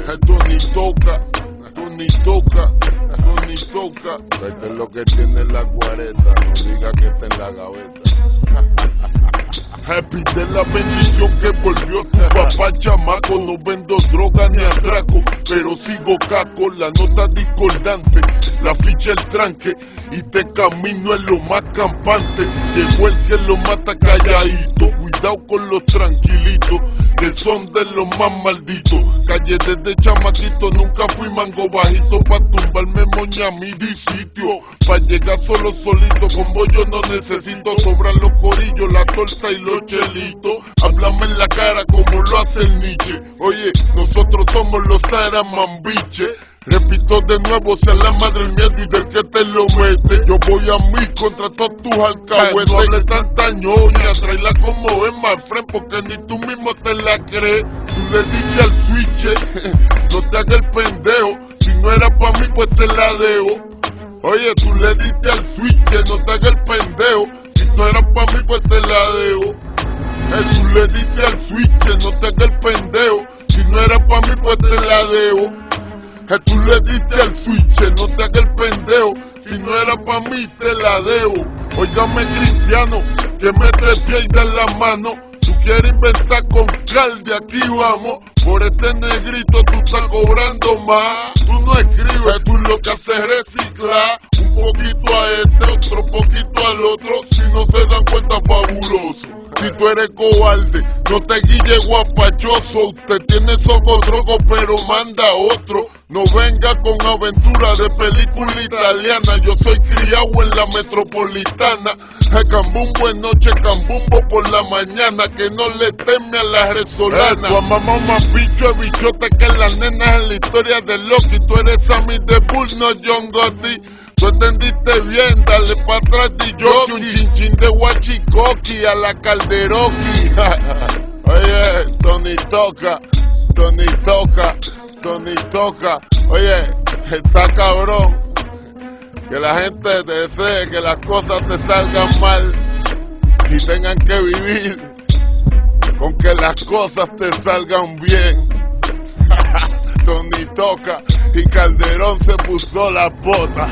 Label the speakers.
Speaker 1: Esto ni toca, esto ni toca, esto ni toca. Esto es lo que tiene la cuareta, no diga que está en la gaveta. Pide la bendición que volvió papá chamaco. No vendo droga ni atraco, pero sigo caco. La nota discordante, la ficha el tranque, y te camino en lo más campante. Llegó el que lo mata calladito. Cuidado con los tranquilitos, que son de los más malditos. Calle desde chamaquito, nunca fui mango bajito pa' tumbarme moña a mi sitio. Pa' llegar solo solito, con bollo no necesito. Sobran los corillos, la torta y los chelitos. Háblame en la cara como lo hace el Nietzsche. Oye, nosotros somos los Saramambiche. Repito de nuevo, sea la madre el miedo y del que te lo mete. Yo voy a mí contra todos tus alcahuetes. No hable tanta ñoña, tráela como es, my friend, porque ni tú mismo te la crees. Tú le diste al switch, no te hagas el pendejo. Si no era pa' mí, pues te la dejo. Oye, tú le diste al switch, no te hagas el pendejo. Si no era pa' mí, pues te la dejo. Tú le diste al switch, no te hagas el pendejo. Si no era pa' mí, pues te la dejo. Tú le diste al switch, no te hagas el pendejo. Si no era pa' mí, te la dejo. Óigame, cristiano, que mete pie y da la mano. Tú quieres inventar con calde, aquí vamos. Por este negrito tú estás cobrando más. Tú no escribes, tú lo que haces es reciclar. Un poquito a este, otro poquito al otro. Si no se dan cuenta, fabuloso. Si tú eres cobarde, no te guilles guapachoso. Usted tiene socotroco, pero manda otro. No venga con aventura de película italiana. Yo soy criado en la metropolitana. Cambumbo en noche, cambumbo por la mañana. Que no le teme a la resolana. Tu mamá más bicho es bichote que las nenas en la historia de Loki. Tú eres Sammy de Bull, no John Gotti. Tú entendiste bien, dale pa' atrás de yo. Un chinchín de Huachicoqui a la Calderoqui. Oye, Tony toca, Tony toca, Tony toca. Oye, está cabrón que la gente desee que las cosas te salgan mal y tengan que vivir con que las cosas te salgan bien. Tony toca y Calderón se puso la bota.